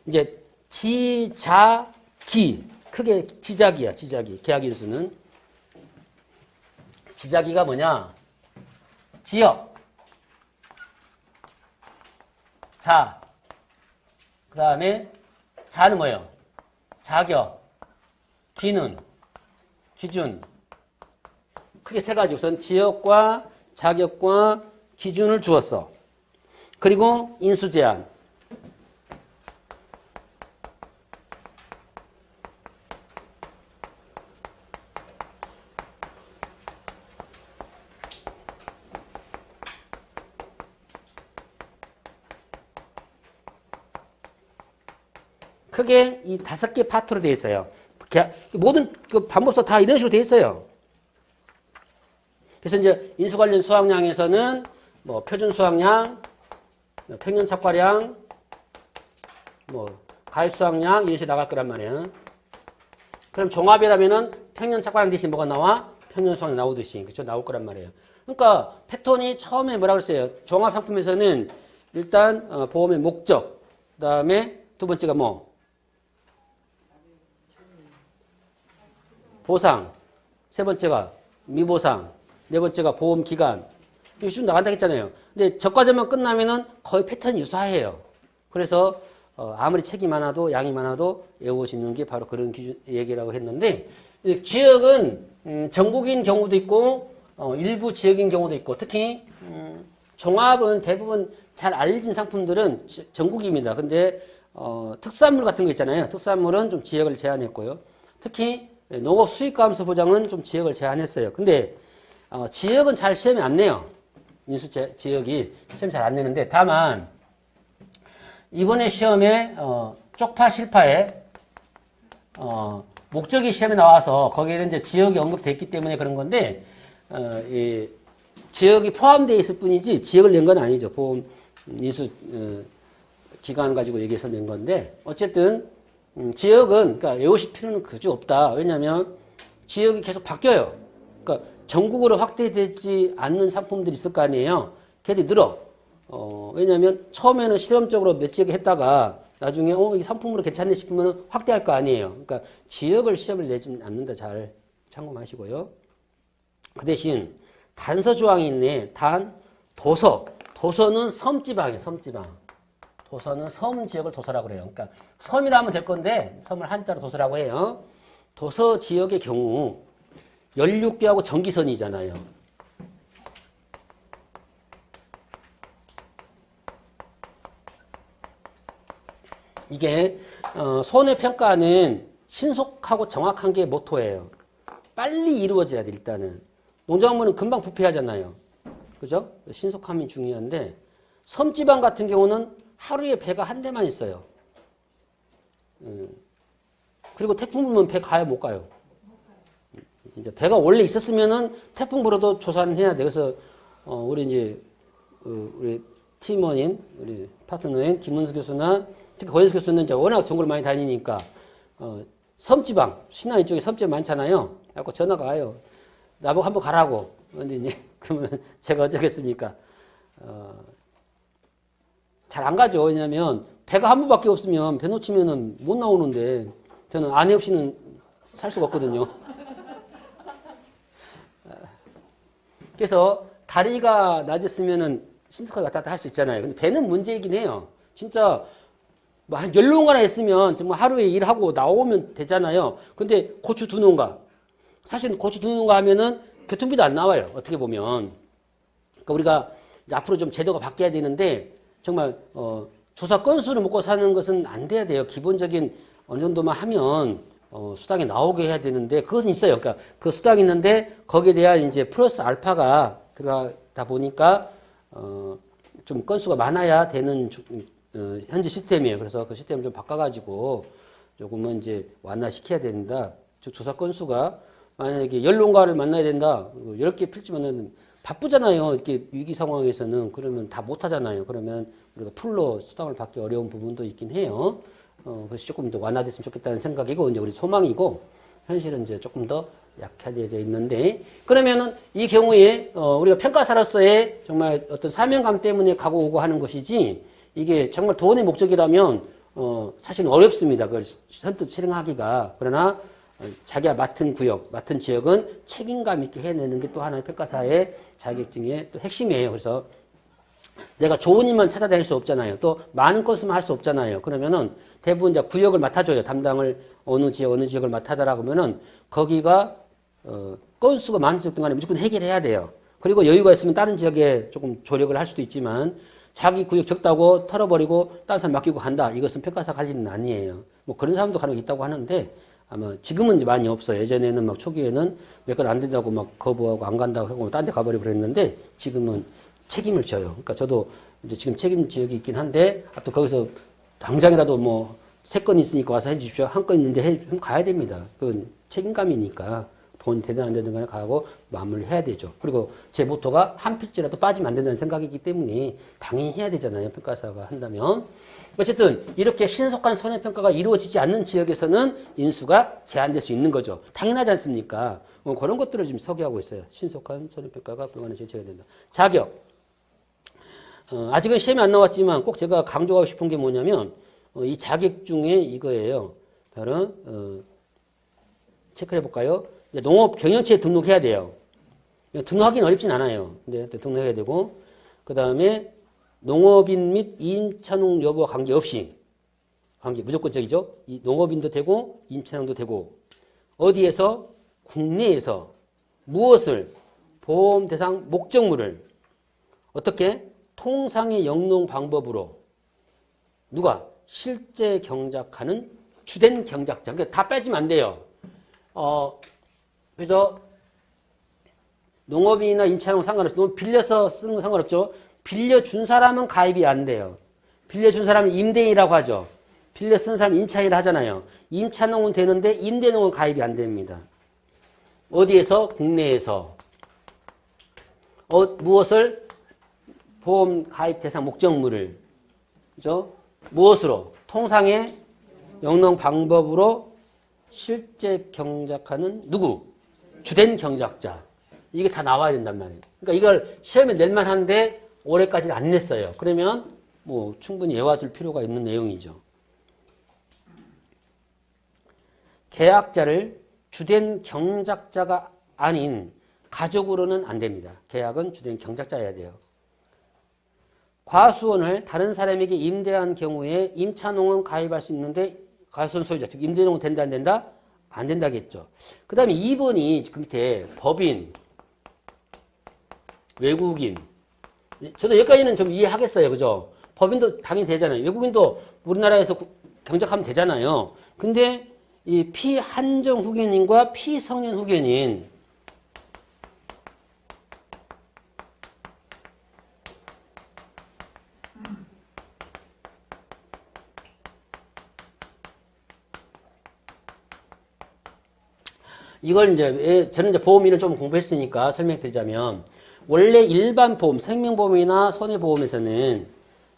이제 지자기. 크게 지자기야, 지자기. 계약인수는. 지자기가 뭐냐? 지역. 자. 그 다음에 자는 뭐예요? 자격. 기는. 기준. 크게 세 가지. 우선 지역과 자격과 기준을 주었어. 그리고 인수제한. 크게 이 5개 파트로 되어 있어요. 모든 그 방법서 다 이런 식으로 되어 있어요. 그래서 이제 인수 관련 수확량에서는 뭐 표준 수확량, 평년 착과량, 뭐 가입 수확량 이런 식으로 나갈 거란 말이에요. 그럼 종합이라면은 평년 착과량 대신 뭐가 나와? 평년 수확량 나오듯이 그쵸? 나올 거란 말이에요. 그러니까 패턴이 처음에 뭐라고 했어요? 종합 상품에서는 일단 보험의 목적, 그다음에 두 번째가 뭐? 보상, 세 번째가 미보상, 네 번째가 보험 기간. 이게 쭉 나간다 했잖아요. 근데 저과제만 끝나면은 거의 패턴이 유사해요. 그래서 아무리 책이 많아도 양이 많아도 외울 수 있는 게 바로 그런 기준 얘기라고 했는데, 지역은 전국인 경우도 있고 일부 지역인 경우도 있고, 특히 종합은 대부분 잘 알려진 상품들은 전국입니다. 근데 특산물 같은 거 있잖아요. 특산물은 좀 지역을 제한했고요. 특히 농업 수익 감소 보장은 좀 지역을 제한했어요. 근데 지역은 잘 시험에 안 내요. 인수 지역이 시험 잘 안 내는데, 다만 이번에 시험에 쪽파 실파에 목적이 시험에 나와서 거기에는 이제 지역이 언급되어 있기 때문에 그런 건데, 이 지역이 포함되어 있을 뿐이지 지역을 낸 건 아니죠. 보험 인수 기간 가지고 얘기해서 낸 건데, 어쨌든 지역은 그러니까 외우실 필요는 그저 없다. 왜냐하면 지역이 계속 바뀌어요. 그러니까 전국으로 확대되지 않는 상품들이 있을 거 아니에요. 걔들이 늘어. 왜냐하면 처음에는 실험적으로 몇 지역에 했다가 나중에 이 상품으로 괜찮네 싶으면 확대할 거 아니에요. 그러니까 지역을 시험을 내진 않는다. 잘 참고하시고요. 그 대신 단서 조항이 있네. 도서. 도서는 섬지방이에요. 섬지방. 도서는 섬 지역을 도서라고 그래요. 그러니까 섬이라 하면 될 건데 섬을 한자로 도서라고 해요. 도서 지역의 경우 연륙계하고 전기선이잖아요. 이게 손해평가는 신속하고 정확한 게 모토예요. 빨리 이루어져야 돼. 일단은 농작물은 금방 부패하잖아요. 그죠? 신속함이 중요한데, 섬지방 같은 경우는 하루에 배가 한 대만 있어요. 그리고 태풍 불면 배 가요, 못 가요? 이제 배가 원래 있었으면은 태풍 불어도 조사는 해야 돼. 그래서 우리 이제 우리 팀원인 우리 파트너인 김은수 교수나 특히 고현수 교수는 이제 워낙 전국을 많이 다니니까 섬지방 신안 이쪽에 섬지방 많잖아요. 그래서 전화가 와요. 나보고 한번 가라고. 근데 이제 그러면 제가 어쩌겠습니까? 잘 안 가죠. 왜냐면 배가 한 부밖에 없으면 배 놓치면은 못 나오는데 저는 아내 없이는 살 수가 없거든요. 그래서 다리가 낮았으면은 신속하게 왔다 갔다 할 수 있잖아요. 근데 배는 문제이긴 해요. 진짜 뭐 한 10농가나 했으면 정말 하루에 일하고 나오면 되잖아요. 근데 고추 2농가. 사실 고추 2농가 하면은 교통비도 안 나와요. 어떻게 보면. 그러니까 우리가 앞으로 좀 제도가 바뀌어야 되는데, 정말 조사 건수를 먹고 사는 것은 안 돼야 돼요. 기본적인 어느 정도만 하면 수당이 나오게 해야 되는데, 그것은 있어요. 그러니까 그 수당이 있는데 거기에 대한 이제 플러스 알파가 들어가다 보니까 좀 건수가 많아야 되는 현재 시스템이에요. 그래서 그 시스템을 좀 바꿔가지고 조금은 이제 완화시켜야 된다. 즉 조사 건수가 만약에 10농가를 만나야 된다. 10개 필지면은 바쁘잖아요. 이렇게 위기 상황에서는. 그러면 다 못하잖아요. 그러면 우리가 풀로 수당을 받기 어려운 부분도 있긴 해요. 그래서 조금 더 완화됐으면 좋겠다는 생각이고, 이제 우리 소망이고, 현실은 이제 조금 더 약해져 있는데, 그러면은 이 경우에 우리가 평가사로서의 정말 어떤 사명감 때문에 가고 오고 하는 것이지, 이게 정말 돈의 목적이라면 사실은 어렵습니다. 그걸 선뜻 실행하기가. 그러나 자기가 맡은 구역, 맡은 지역은 책임감 있게 해내는 게 또 하나의 평가사의 자격증의 또 핵심이에요. 그래서 내가 좋은 일만 찾아다닐 수 없잖아요. 또 많은 건수만 할 수 없잖아요. 그러면은 대부분 이제 구역을 맡아줘요. 담당을 어느 지역을 맡아달라 그러면은 거기가 건수가 많은 지역든 간에 무조건 해결해야 돼요. 그리고 여유가 있으면 다른 지역에 조금 조력을 할 수도 있지만 자기 구역 적다고 털어버리고 다른 사람 맡기고 간다. 이것은 평가사 갈 일은 아니에요. 뭐 그런 사람도 간혹 있다고 하는데 아마 지금은 이제 많이 없어요. 예전에는 막 초기에는 몇 건 안 된다고 막 거부하고 안 간다고 하고 딴 데 가버리고 그랬는데 지금은 책임을 져요. 그러니까 저도 이제 지금 책임 지역이 있긴 한데 또 거기서 당장이라도 뭐 3건 있으니까 와서 해주십시오. 1건 있는데 가야 됩니다. 그건 책임감이니까 돈 되든 안 되든 간에 가고 마무리를 해야 되죠. 그리고 제 모토가 한 필지라도 빠지면 안 된다는 생각이기 때문에 당연히 해야 되잖아요. 평가사가 한다면. 어쨌든 이렇게 신속한 선행평가가 이루어지지 않는 지역에서는 인수가 제한될 수 있는 거죠. 당연하지 않습니까? 그런 것들을 지금 서기하고 있어요. 신속한 선행평가가 불가능한 제한이 된다. 자격. 아직은 시험이 안 나왔지만 꼭 제가 강조하고 싶은 게 뭐냐면 이 자격 중에 이거예요. 바로 체크를 해볼까요? 농업 경영체에 등록해야 돼요. 등록하기는 어렵진 않아요. 근데 등록해야 되고 그 다음에 농업인 및 임차농 여부와 관계 무조건적이죠. 이 농업인도 되고 임차농도 되고 어디에서 국내에서 무엇을 보험 대상 목적물을 어떻게 통상의 영농 방법으로 누가 실제 경작하는 주된 경작자. 그러니까 다 빼지면 안 돼요. 그래서 농업인이나 임차농 상관없이 농업 빌려서 쓰는 건 상관없죠. 빌려준 사람은 가입이 안 돼요. 빌려준 사람은 임대인이라고 하죠. 빌려 쓴 사람은 임차인을 하잖아요. 임차농은 되는데 임대농은 가입이 안 됩니다. 어디에서? 국내에서. 무엇을? 보험 가입 대상 목적물을. 그죠? 무엇으로? 통상의 영농 방법으로 실제 경작하는 누구? 주된 경작자. 이게 다 나와야 된단 말이에요. 그러니까 이걸 시험에 낼만 한데 올해까지는 안 냈어요. 그러면 뭐 충분히 외워둘 필요가 있는 내용이죠. 계약자를 주된 경작자가 아닌 가족으로는 안 됩니다. 계약은 주된 경작자여야 돼요. 과수원을 다른 사람에게 임대한 경우에 임차농은 가입할 수 있는데 과수원 소유자, 즉 임대농은 된다 안 된다? 안 된다겠죠. 그 다음에 2번이 그 밑에 법인, 외국인. 저도 여기까지는 좀 이해하겠어요. 그죠? 법인도 당연히 되잖아요. 외국인도 우리나라에서 경작하면 되잖아요. 근데 이 피한정 후견인과 피성년 후견인 이걸 이제 저는 이제 보험인을 좀 공부했으니까 설명드리자면 원래 일반 보험, 생명보험이나 손해보험에서는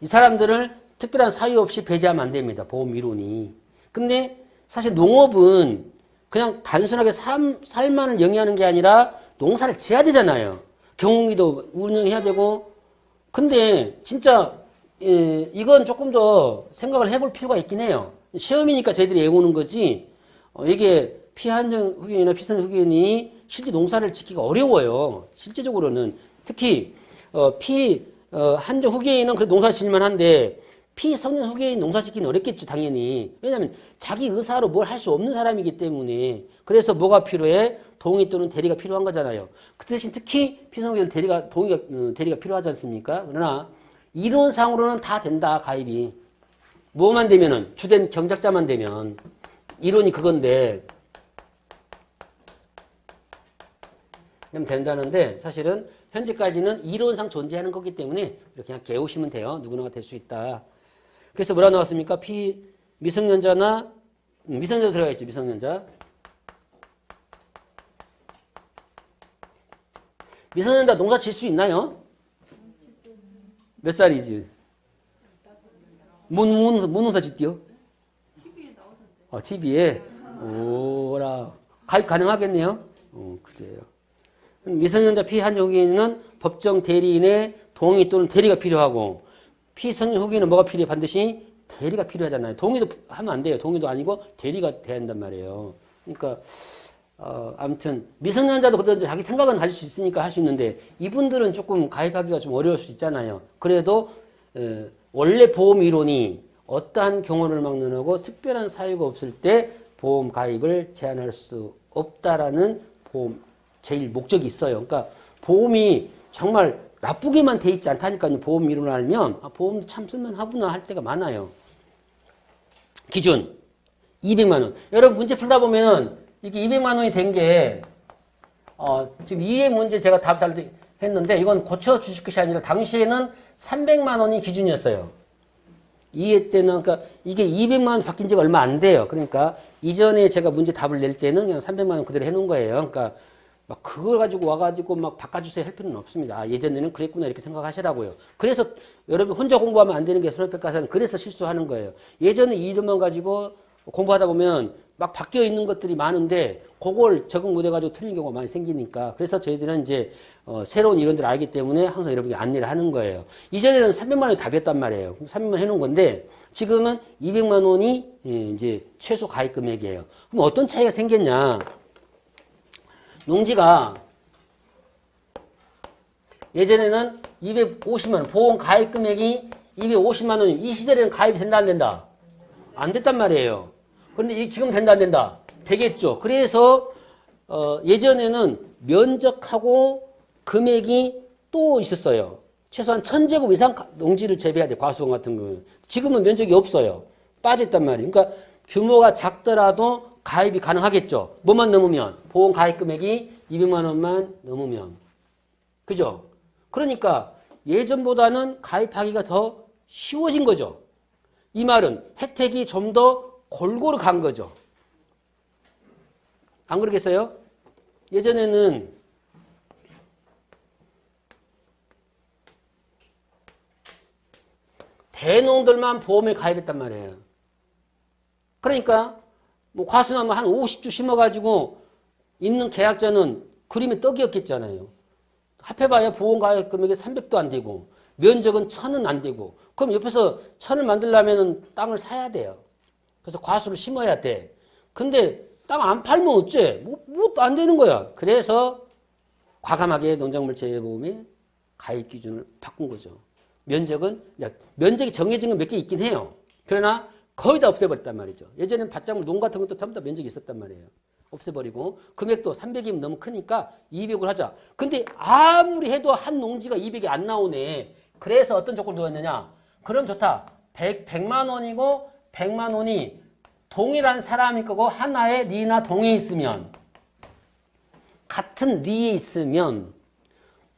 이 사람들을 특별한 사유 없이 배제하면 안 됩니다. 보험 이론이. 근데 사실 농업은 그냥 단순하게 살만을 영위하는 게 아니라 농사를 지어야 되잖아요. 경운기도 운영해야 되고. 근데 진짜 이건 조금 더 생각을 해볼 필요가 있긴 해요. 시험이니까 저희들이 외우는 거지. 이게 피한정 후견이나 피성년 후견이 실제 농사를 짓기가 어려워요. 실제적으로는. 특히 한정 후견인은 그래도 농사 짓만 한데 피성년 후견인 농사 짓기는 어렵겠죠. 당연히. 왜냐하면 자기 의사로 뭘 할 수 없는 사람이기 때문에. 그래서 뭐가 필요해? 동의 또는 대리가 필요한 거잖아요. 그 대신 특히 피성년 후견인 대리가 필요하지 않습니까? 그러나 이론상으로는 다 된다. 가입이. 뭐만 되면은 주된 경작자만 되면 이론이 그건데 그럼 된다는데 사실은 현재까지는 이론상 존재하는 거기 때문에 이렇게 그냥 개우시면 돼요. 누구나 될 수 있다. 그래서 뭐라 나왔습니까? 미성년자나 미성년자 들어가 있죠. 미성년자. 미성년자 농사 질 수 있나요? 몇 살이지? 뭔 농사 짓디요? TV에? 오라. 가입 가능하겠네요? 그래요. 미성년자 피한정 후견인은 법정 대리인의 동의 또는 대리가 필요하고 피성년 후견인은 뭐가 필요해? 반드시 대리가 필요하잖아요. 동의도 하면 안 돼요. 동의도 아니고 대리가 돼야 한단 말이에요. 그러니까 아무튼 미성년자도 그래도 자기 생각은 가질 수 있으니까 할 수 있는데 이분들은 조금 가입하기가 좀 어려울 수 있잖아요. 그래도 원래 보험 이론이 어떠한 경우를 막론하고 특별한 사유가 없을 때 보험 가입을 제한할 수 없다라는 보험 제일 목적이 있어요. 그러니까 보험이 정말 나쁘게만 돼 있지 않다니까요. 보험 이론을 알면 보험도 참 쓸만하구나 할 때가 많아요. 기준 200만 원. 여러분 문제 풀다 보면은 이게 200만 원이 된 게 지금 이해 문제 제가 답을 했는데 이건 고쳐 주실 것이 아니라 당시에는 300만 원이 기준이었어요. 이해 때는 그러니까 이게 200만 원 바뀐 지가 얼마 안 돼요. 그러니까 이전에 제가 문제 답을 낼 때는 그냥 300만 원 그대로 해놓은 거예요. 그러니까 막 그걸 가지고 와가지고 막 바꿔주세요 할 필요는 없습니다. 아, 예전에는 그랬구나 이렇게 생각하시라고요. 그래서 여러분 혼자 공부하면 안 되는 게 손해평가사는 그래서 실수하는 거예요. 예전에 이 이름만 가지고 공부하다 보면 막 바뀌어 있는 것들이 많은데 그걸 적응 못해가지고 틀린 경우가 많이 생기니까 그래서 저희들은 이제 새로운 이론들을 알기 때문에 항상 여러분께 안내를 하는 거예요. 이전에는 300만 원이 답이었단 말이에요. 300만 원 해놓은 건데 지금은 200만 원이 이제 최소 가입 금액이에요. 그럼 어떤 차이가 생겼냐? 농지가 예전에는 250만 원, 보험 가입 금액이 250만 원이 이 시절에는 가입이 된다 안 된다? 안 됐단 말이에요. 그런데 지금 된다 안 된다? 되겠죠. 그래서 예전에는 면적하고 금액이 또 있었어요. 최소한 1000제곱 이상 농지를 재배해야 돼. 과수원 같은 거. 지금은 면적이 없어요. 빠졌단 말이에요. 그러니까 규모가 작더라도 가입이 가능하겠죠. 뭐만 넘으면 보험 가입 금액이 200만 원만 넘으면. 그죠? 그러니까 예전보다는 가입하기가 더 쉬워진 거죠. 이 말은 혜택이 좀 더 골고루 간 거죠. 안 그러겠어요? 예전에는 대농들만 보험에 가입했단 말이에요. 그러니까 뭐 과수나무 한 50주 심어가지고 있는 계약자는 그림의 떡이었겠잖아요. 합해봐야 보험 가입 금액이 300도 안 되고 면적은 1000은 안 되고 그럼 옆에서 1000을 만들려면 땅을 사야 돼요. 그래서 과수를 심어야 돼. 근데 땅 안 팔면 어째? 뭐 안 되는 거야. 그래서 과감하게 농작물 재배보험의 가입 기준을 바꾼 거죠. 면적이 정해진 건 몇 개 있긴 해요. 그러나 거의 다 없애버렸단 말이죠. 예전에는 밭작물 농 같은 것도 전부 다 면적이 있었단 말이에요. 없애버리고 금액도 300이면 너무 크니까 200을 하자. 근데 아무리 해도 한 농지가 200이 안 나오네. 그래서 어떤 조건을 두었느냐. 그럼 좋다. 100만 원이고 100만 원이 동일한 사람일 거고 하나의 리나 동에 있으면 같은 리에 있으면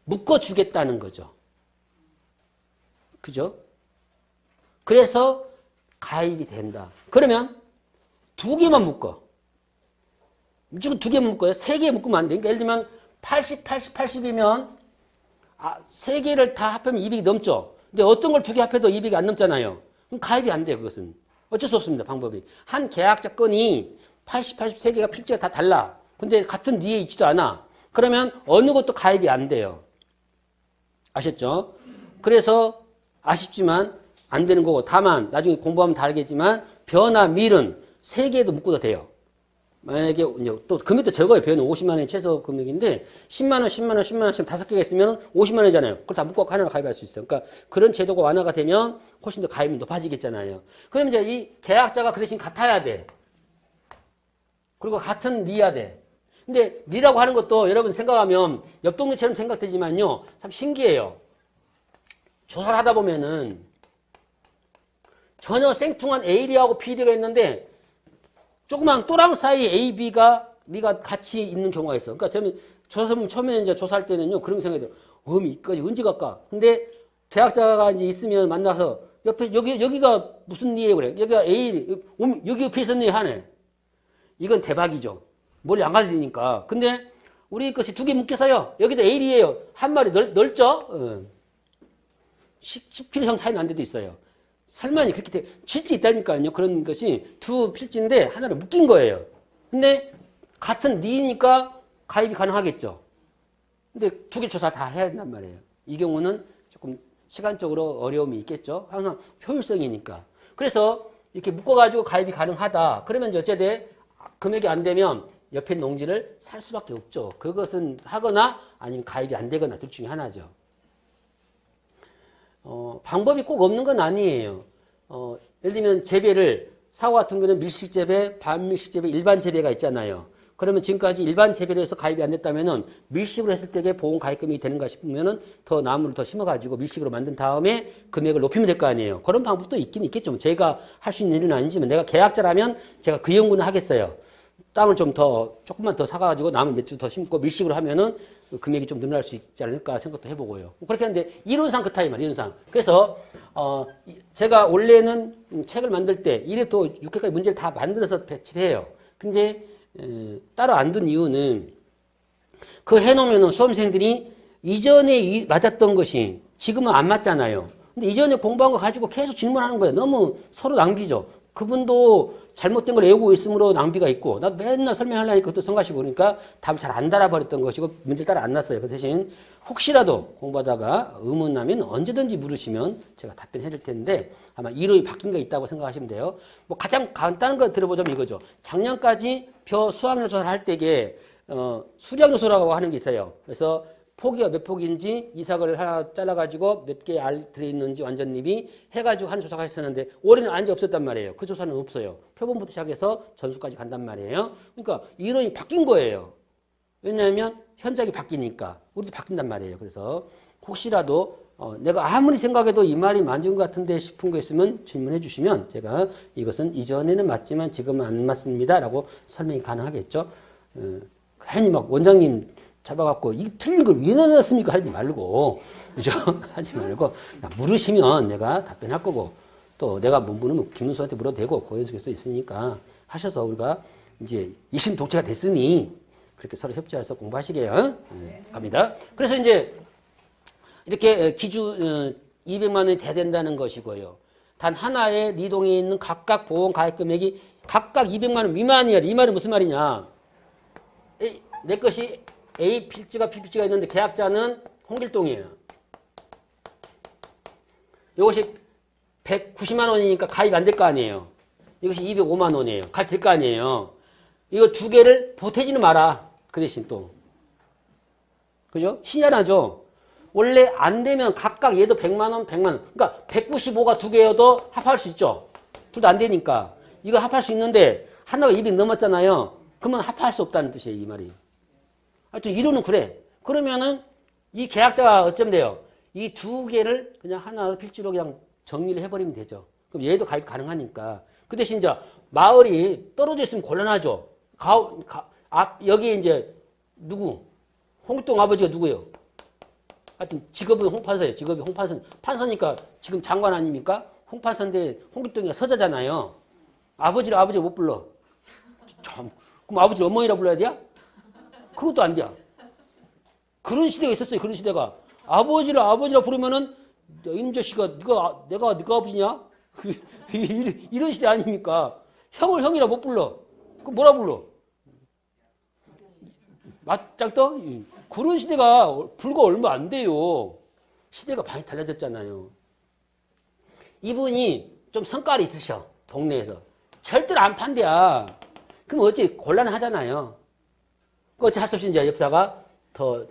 묶어주겠다는 거죠. 그죠? 그래서 가입이 된다. 그러면 2개만 묶어. 무조건 2개만 묶어요. 3개 묶으면 안 돼. 그러니까 예를 들면 80, 80, 80이면 3개를 다 합하면 200이 넘죠. 근데 어떤 걸 2개 합해도 200이 안 넘잖아요. 그럼 가입이 안 돼요. 그것은. 어쩔 수 없습니다. 방법이. 한 계약자 건이 80, 83개가 필지가 다 달라. 근데 같은 리에 있지도 않아. 그러면 어느 것도 가입이 안 돼요. 아셨죠? 그래서 아쉽지만 안 되는 거고 다만 나중에 공부하면 다 알겠지만 벼나 밀은 3개도 묶어도 돼요. 만약에 또 금액도 적어요. 벼는 50만 원이 최소 금액인데 10만 원, 10만 원, 10만 원씩 5개가 있으면 50만 원이잖아요. 그걸 다 묶어 하나로 가입할 수 있어요. 그러니까 그런 제도가 완화가 되면 훨씬 더 가입이 높아지겠잖아요. 그럼 이제 이 계약자가 그 대신 같아야 돼. 그리고 같은 리야 돼. 근데 리라고 하는 것도 여러분 생각하면 옆 동네처럼 생각되지만요. 참 신기해요. 조사를 하다 보면은 전혀 생뚱한 A리하고 B리가 있는데 조그만 또랑 사이 A, B가 리가 같이 있는 경우가 있어. 그러니까 저는 조사하면 처음에 이제 조사할 때는요 그런 생각이 들어요. 이까지 언제 갈까? 근데 계약자가 이제 있으면 만나서 옆에 여기가 무슨 리에 그래? 여기가 A, 여기 옆에 있었네 하네. 이건 대박이죠. 머리 안 가도 되니까. 근데 우리 것이 2개 묶여서요. 여기도 A리에요. 한 마리 넓죠? 10kg 이상 차이 난 데도 있어요. 설마 그렇게 질지 있다니까요. 그런 것이 두 필지인데 하나를 묶인 거예요. 근데 같은 리니까 가입이 가능하겠죠. 근데 2개 조사 다 해야 된단 말이에요. 이 경우는 조금 시간적으로 어려움이 있겠죠. 항상 효율성이니까. 그래서 이렇게 묶어가지고 가입이 가능하다. 그러면 이제 어쨌든 금액이 안 되면 옆에 농지를 살 수밖에 없죠. 그것은 하거나 아니면 가입이 안 되거나 둘 중에 하나죠. 방법이 꼭 없는 건 아니에요. 예를 들면 재배를 사과 같은 경우는 밀식 재배, 반밀식 재배, 일반 재배가 있잖아요. 그러면 지금까지 일반 재배를 해서 가입이 안 됐다면은 밀식으로 했을 때에 보험 가입금이 되는가 싶으면은 더 나무를 더 심어가지고 밀식으로 만든 다음에 금액을 높이면 될 거 아니에요. 그런 방법도 있긴 있겠죠. 제가 할 수 있는 일은 아니지만 내가 계약자라면 제가 그 연구는 하겠어요. 땅을 좀 조금만 더 사가지고 나무 몇 주 더 심고 밀식으로 하면은 금액이 좀 늘어날 수 있지 않을까 생각도 해보고요. 그렇게 하는데 이론상 그렇다 이 말, 이론상. 그래서 제가 원래는 책을 만들 때 이래 또 6회까지 문제를 다 만들어서 배치를 해요. 근데 따로 안 둔 이유는 그 해놓으면 수험생들이 이전에 맞았던 것이 지금은 안 맞잖아요. 근데 이전에 공부한 거 가지고 계속 질문하는 거예요. 너무 서로 낭비죠. 그분도 잘못된 걸 외우고 있으므로 낭비가 있고, 나도 맨날 설명하려니까 그것도 성가시고 그러니까 답을 잘 안 달아버렸던 것이고 문제를 따라 안 났어요. 그 대신 혹시라도 공부하다가 의문 나면 언제든지 물으시면 제가 답변해 드릴 텐데 아마 이론이 바뀐 게 있다고 생각하시면 돼요. 뭐 가장 간단한 거 들어보자면 이거죠. 작년까지 벼 수확률 조사를 할 때에 수량 요소라고 하는 게 있어요. 그래서 폭이가 몇 폭인지 이삭을 하나 잘라가지고 몇 개 알 들어있는지 완전잎이 해가지고 하는 조사가 있었는데 올해는 아직 없었단 말이에요. 그 조사는 없어요. 표본부터 시작해서 전수까지 간단 말이에요. 그러니까 이론이 바뀐 거예요. 왜냐하면 현장이 바뀌니까 우리도 바뀐단 말이에요. 그래서 혹시라도 내가 아무리 생각해도 이 말이 맞은 것 같은데 싶은 거 있으면 질문해 주시면 제가 이것은 이전에는 맞지만 지금은 안 맞습니다 라고 설명이 가능하겠죠. 괜히 막 원장님 잡아갖고 이 틀린 걸 왜 넣어놨습니까 하지 말고, 그죠? 하지 말고 물으시면 내가 답변할 거고, 또 내가 못 물으면 김문수한테 물어도 되고 고현수 교수도 있으니까 하셔서 우리가 이제 이심독체가 됐으니 그렇게 서로 협조해서 공부하시게요. 네, 갑니다. 그래서 이제 이렇게 기준 200만 원이 돼야 된다는 것이고요. 단 하나의 리동에 있는 각각 보험 가입 금액이 각각 200만 원 미만이야. 이 말은 무슨 말이냐? 내 것이 A 필지가 B 필지가 있는데 계약자는 홍길동이에요. 이것이 190만 원이니까 가입 안 될 거 아니에요. 이것이 205만 원이에요. 가입 될 거 아니에요. 이거 두 개를 보태지는 마라. 그 대신 또. 그죠? 신기하죠? 원래 안 되면 각각 얘도 100만 원, 100만 원. 그러니까 195가 두 개여도 합할 수 있죠. 둘 다 안 되니까. 이거 합할 수 있는데 하나가 200 넘었잖아요. 그러면 합할 수 없다는 뜻이에요. 이 말이. 하여튼 이론은 그래. 그러면은 이 계약자가 어쩌면 돼요? 이 두 개를 그냥 하나로 필지로 그냥 정리를 해버리면 되죠. 그럼 얘도 가입 가능하니까. 그 대신 이제 마을이 떨어져 있으면 곤란하죠. 여기 이제 누구? 홍길동 아버지가 누구예요? 하여튼 직업은 홍판서예요. 직업이 홍판서. 판서니까 지금 장관 아닙니까? 홍판서인데 홍길동이가 서자잖아요. 아버지를 못 불러. 참. 그럼 아버지를 어머니라 불러야 돼요? 그것도 안 돼. 그런 시대가 있었어요. 그런 시대가. 아버지라 부르면은 임저씨가 내가 아버지냐? 이런 시대 아닙니까? 형을 형이라 못 불러. 그럼 뭐라 불러? 맞짱떠? 그런 시대가 불과 얼마 안 돼요. 시대가 많이 달라졌잖아요. 이분이 좀 성깔이 있으셔. 동네에서. 절대로 안 판대야. 그럼 어찌 곤란하잖아요. 어찌 할 수 없이 이제 옆다가 더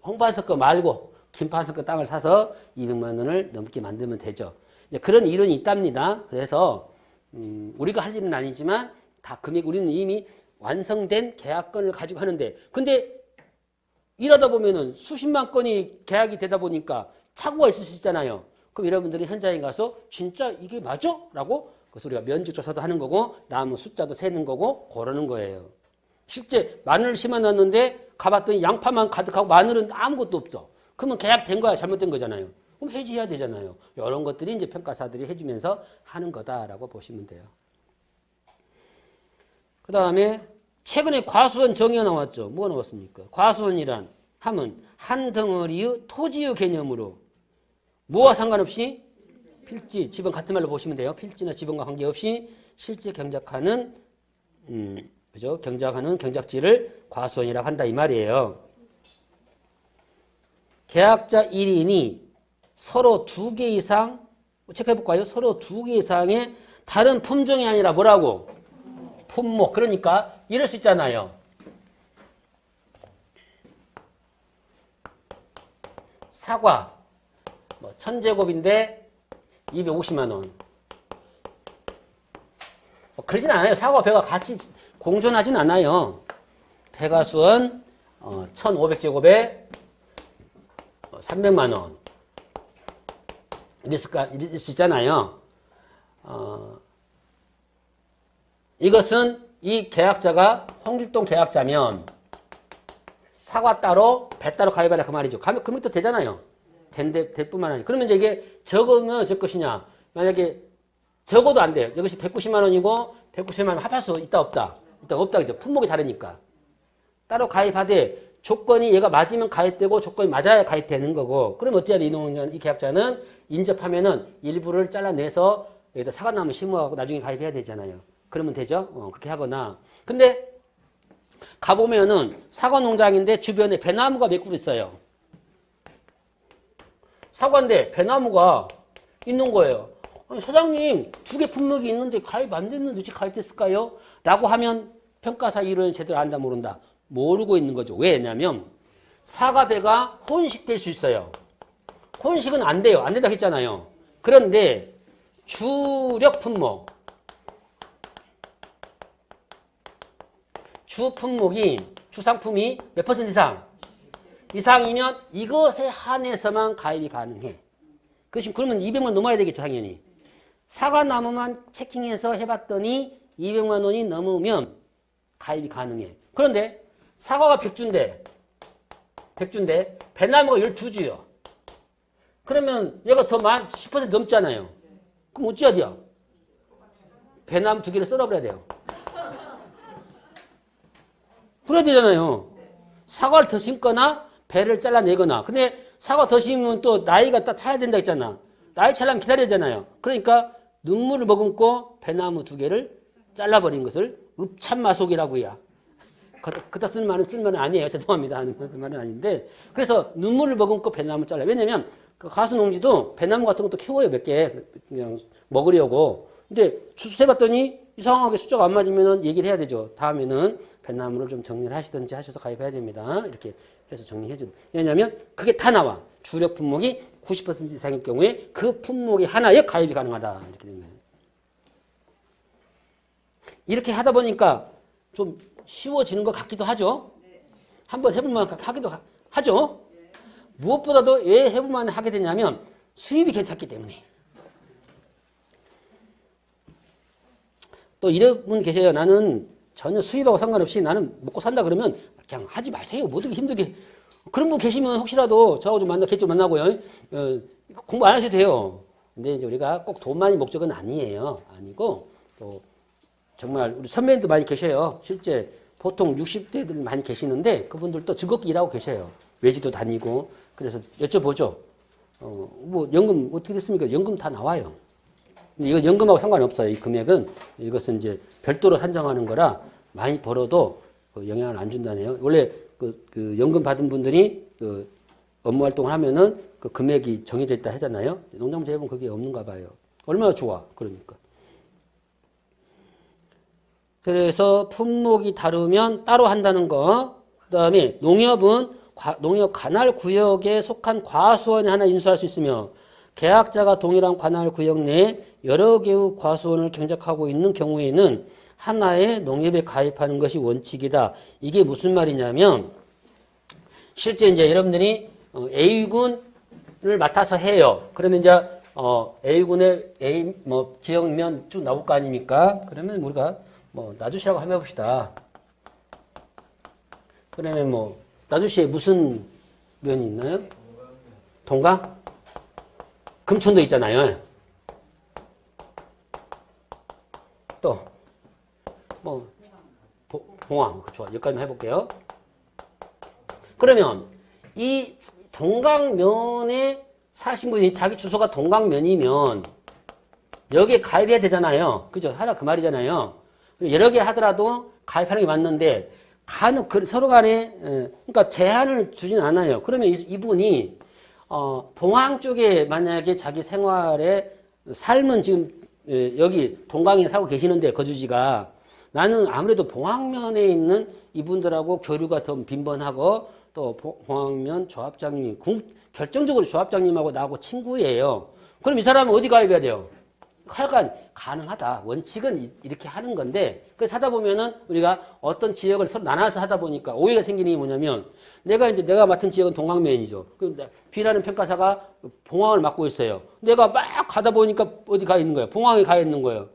홍판석 거 말고 김판석 거 땅을 사서 200만 원을 넘게 만들면 되죠. 그런 이론이 있답니다. 그래서 우리가 할 일은 아니지만 다 금액 우리는 이미 완성된 계약건을 가지고 하는데 근데 일하다 보면은 수십만 건이 계약이 되다 보니까 착오가 있을 수 있잖아요. 그럼 여러분들이 현장에 가서 진짜 이게 맞아? 라고 그래서 우리가 면적조사도 하는 거고 나무 숫자도 세는 거고 그러는 거예요. 실제 마늘을 심어놨는데 가봤더니 양파만 가득하고 마늘은 아무것도 없어. 그러면 계약된 거야? 잘못된 거잖아요. 그럼 해지해야 되잖아요. 이런 것들이 이제 평가사들이 해주면서 하는 거다라고 보시면 돼요. 그 다음에 최근에 과수원 정의가 나왔죠. 뭐가 나왔습니까? 과수원이란 함은 한 덩어리의 토지의 개념으로 뭐와 상관없이 필지, 지번 같은 말로 보시면 돼요. 필지나 지번과 관계없이 실제 경작하는 그죠? 경작하는 경작지를 과수원이라고 한다 이 말이에요. 계약자 1인이 서로 2개 이상 체크해 볼까요? 서로 2개 이상의 다른 품종이 아니라 뭐라고? 품목. 그러니까 이럴 수 있잖아요. 사과 1000제곱인데 250만 원. 그러진 않아요. 사과와 배가 같이 공존하진 않아요. 배가수원 1500제곱에 300만 원. 이럴 수 있잖아요. 이것은 이 계약자가 홍길동 계약자면 사과 따로 배 따로 가입하라 그 말이죠. 금액도 되잖아요. 될 뿐만 아니라. 그러면 이제 이게 적으면 어쩔 것이냐. 만약에 적어도 안 돼요. 이것이 190만 원이고 190만 원 합할 수 있다 없다. 일단 없다 그죠. 품목이 다르니까. 따로 가입하되 조건이 얘가 맞으면 가입되고 조건이 맞아야 가입되는 거고. 그럼 어떻게 해야 돼? 이 계약자는 인접하면은 일부를 잘라내서 여기다 사과나무 심어하고 나중에 가입해야 되잖아요. 그러면 되죠. 그렇게 하거나. 근데 가보면은 사과 농장인데 주변에 배나무가 몇 그루 있어요. 사과인데 배나무가 있는 거예요. 아니, 사장님 2개 품목이 있는데 가입 안 됐는데 어찌 가입됐을까요? 라고 하면 평가사 이론을 제대로 안다 모른다. 모르고 있는 거죠. 왜냐면 사과배가 혼식될 수 있어요. 혼식은 안 돼요. 안 된다고 했잖아요. 그런데 주력 품목 주품목이 주상품이 몇 퍼센트 이상이면 이것에 한해서만 가입이 가능해. 그러면 200만 넘어야 되겠죠, 당연히. 사과나무만 체킹해서 해봤더니 200만 원이 넘으면 가입이 가능해. 그런데 사과가 100주인데 배나무가 12주요. 그러면 얘가 더 10% 넘잖아요. 그럼 어찌해야 돼요? 배나무 2개를 썰어버려야 돼요. 그래야 되잖아요. 사과를 더 심거나 배를 잘라내거나. 근데 사과 더 심으면 또 나이가 딱 차야 된다 했잖아. 나이 차려면 기다려야 되잖아요. 그러니까 눈물을 머금고 배나무 2개를 잘라버린 것을 읍참마속이라고 해야. 그따 쓸 말은 아니에요. 죄송합니다. 하는 말은 아닌데. 그래서 눈물을 머금고 배나무 잘라. 왜냐면 그 가수 농지도 배나무 같은 것도 키워요. 몇 개. 그냥 먹으려고. 근데 수수해봤더니 이상하게 숫자가 안 맞으면 얘기를 해야 되죠. 다음에는 배나무를 좀 정리를 하시든지 하셔서 가입해야 됩니다. 이렇게 해서 정리해줘. 왜냐면 그게 다 나와. 주력 품목이 90% 이상일 경우에 그 품목이 하나에 가입이 가능하다. 이렇게 된 거예요. 이렇게 하다 보니까 좀 쉬워지는 것 같기도 하죠. 한번 해볼만 하기도 하죠. 무엇보다도 왜 해볼만 하게 되냐면 수입이 괜찮기 때문에. 또 이런 분 계세요. 나는 전혀 수입하고 상관없이 나는 먹고 산다 그러면 그냥 하지 마세요. 모두게 힘들게. 그런 분 계시면 혹시라도 저하고 좀 개좀 만나고요. 공부 안 하셔도 돼요. 근데 이제 우리가 꼭 돈만이 목적은 아니에요. 아니고 또 정말 우리 선배님도 많이 계셔요. 실제 보통 60대들 많이 계시는데 그분들도 즐겁게 일하고 계셔요. 외지도 다니고. 그래서 여쭤보죠. 뭐 연금 어떻게 됐습니까? 연금 다 나와요. 근데 이건 연금하고 상관없어요. 이 금액은 이것은 이제 별도로 산정하는 거라 많이 벌어도 영향을 안 준다네요. 원래 그 연금 받은 분들이 그 업무 활동을 하면은 그 금액이 정해져 있다 하잖아요. 농장부 해보면 그게 없는가 봐요. 얼마나 좋아. 그러니까. 그래서 품목이 다르면 따로 한다는 거. 그 다음에 농협은 농협 관할 구역에 속한 과수원에 하나 인수할 수 있으며 계약자가 동일한 관할 구역 내에 여러 개의 과수원을 경작하고 있는 경우에는 하나의 농협에 가입하는 것이 원칙이다. 이게 무슨 말이냐면 실제 이제 여러분들이 A군을 맡아서 해요. 그러면 이제 A군의 A 기억면 쭉 나올 거 아닙니까? 그러면 우리가 나주시라고 한번 해봅시다. 그러면 나주시에 무슨 면이 있나요? 동강? 금천도 있잖아요. 또 봉황. 좋아. 여기까지만 해볼게요. 그러면 이 동강면에 사신 분이 자기 주소가 동강면이면 여기에 가입해야 되잖아요. 그죠? 하라 그 말이잖아요. 여러 개 하더라도 가입하는 게 맞는데 서로 간에 그러니까 제한을 주진 않아요. 그러면 이분이 봉황 쪽에 만약에 자기 생활에 삶은 지금 여기 동강에 살고 계시는데 거주지가 나는 아무래도 봉황면에 있는 이분들하고 교류가 더 빈번하고 또 봉황면 조합장님이 결정적으로 조합장님하고 나하고 친구예요. 그럼 이 사람은 어디 가입해야 돼요? 하여간 가능하다. 원칙은 이렇게 하는 건데 그래서 하다 보면은 우리가 어떤 지역을 서로 나눠서 하다 보니까 오해가 생기는 게 뭐냐면 내가 맡은 지역은 동강면이죠. B라는 평가사가 봉황을 맡고 있어요. 내가 막 가다 보니까 어디 가 있는 거예요? 봉황에 가 있는 거예요.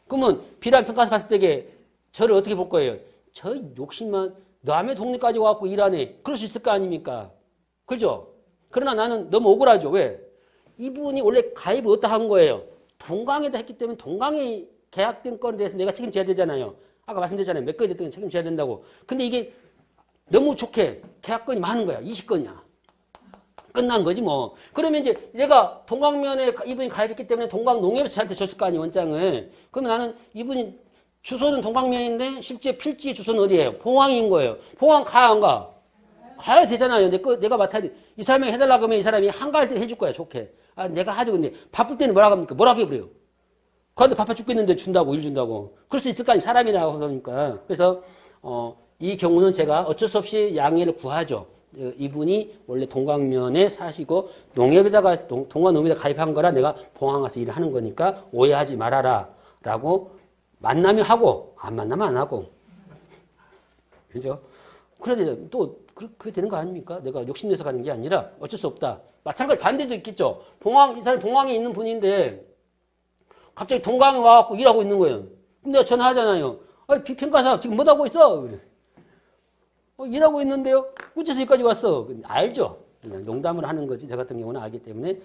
그러면 B라는 평가사 갔을 때 저를 어떻게 볼 거예요? 저 욕심만 남의 동네까지 와갖고 일하네. 그럴 수 있을 거 아닙니까? 그죠? 그러나 나는 너무 억울하죠. 왜? 이분이 원래 가입을 어디다 한 거예요? 동강에다 했기 때문에 동강에 계약된 건에 대해서 내가 책임져야 되잖아요. 아까 말씀드렸잖아요. 몇 건이 됐든 책임져야 된다고. 근데 이게 너무 좋게 계약건이 많은 거야. 20건이야. 끝난 거지 뭐. 그러면 이제 내가 동강면에 이분이 가입했기 때문에 동강농협에서 저한테 줬을 거 아니에요. 원장을. 그러면 나는 이분이 주소는 동강면인데 실제 필지 주소는 어디예요? 봉황인 거예요. 봉황 가 안 가? 가야 되잖아요. 내가 맡아야 돼. 이 사람이 해달라고 하면 이 사람이 한가할 때 해줄 거야. 좋게. 아, 내가 하죠. 근데 바쁠 때는 뭐라고 합니까? 뭐라고 해버려요. 그한테 바빠 죽겠는데 준다고, 일 준다고. 그럴 수 있을 거 아니에요. 사람이라고 하니까. 그래서, 이 경우는 제가 어쩔 수 없이 양해를 구하죠. 이분이 원래 동강면에 사시고 농협에다가, 동강농협에다 가입한 거라 내가 봉황 가서 일을 하는 거니까 오해하지 말아라. 라고 만나면 하고, 안 만나면 안 하고. 그죠? 그래야 또, 그렇게 되는 거 아닙니까? 내가 욕심내서 가는 게 아니라 어쩔 수 없다. 마찬가지 반대도 있겠죠. 이 사람이 봉황에 있는 분인데 갑자기 동강에 와갖고 일하고 있는 거예요. 그럼 내가 전화하잖아요. 비평가사 지금 뭐 하고 있어? 그래. 일하고 있는데요. 어째서 여기까지 왔어? 알죠. 그냥 농담을 하는 거지. 저 같은 경우는 알기 때문에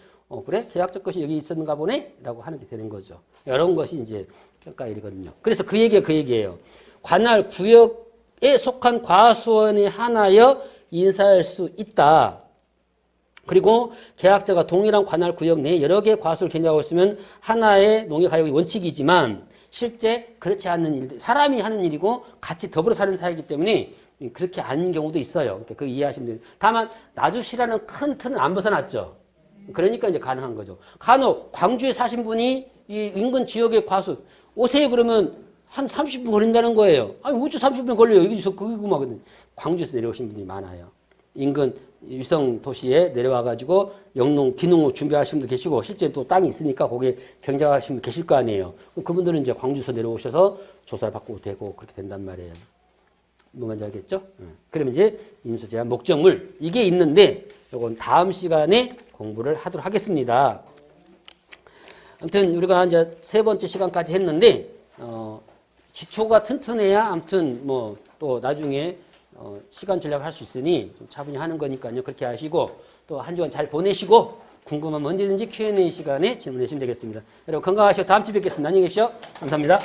그래? 계약적 것이 여기 있었는가 보네? 라고 하는 게 되는 거죠. 이런 것이 이제 평가일이거든요. 그래서 그 얘기예요. 관할 구역에 속한 과수원에 한하여 인사할 수 있다. 그리고 계약자가 동일한 관할 구역 내에 여러 개의 과수를 견적하고 있으면 하나의 농협 가입이 원칙이지만 실제 그렇지 않는 일들, 사람이 하는 일이고 같이 더불어 사는 사이이기 때문에 그렇게 아닌 경우도 있어요. 그러니까 그거 이해하시면 돼요. 다만 나주시라는 큰 틀은 안 벗어났죠. 그러니까 이제 가능한 거죠. 간혹 광주에 사신 분이 이 인근 지역의 과수 오세요 그러면 한 30분 걸린다는 거예요. 아니 우주 30분 걸려요. 여기서 거기구만. 광주에서 내려오신 분들이 많아요. 인근 위성 도시에 내려와가지고 영농, 기농 준비하신 분도 계시고 실제 또 땅이 있으니까 거기에 경작하신 분 계실 거 아니에요. 그분들은 이제 광주에서 내려오셔서 조사를 받고 되고 그렇게 된단 말이에요. 뭐 뭔지 알겠죠? 그러면 이제 인수제한 목적물 이게 있는데 이건 다음 시간에 공부를 하도록 하겠습니다. 아무튼 우리가 이제 세 번째 시간까지 했는데 기초가 튼튼해야 아무튼 뭐 또 나중에 시간 전략을 할 수 있으니 좀 차분히 하는 거니까요. 그렇게 하시고 또 한 주간 잘 보내시고 궁금하면 언제든지 Q&A 시간에 질문해 주시면 되겠습니다. 여러분 건강하시고 다음 주에 뵙겠습니다. 안녕히 계십시오. 감사합니다.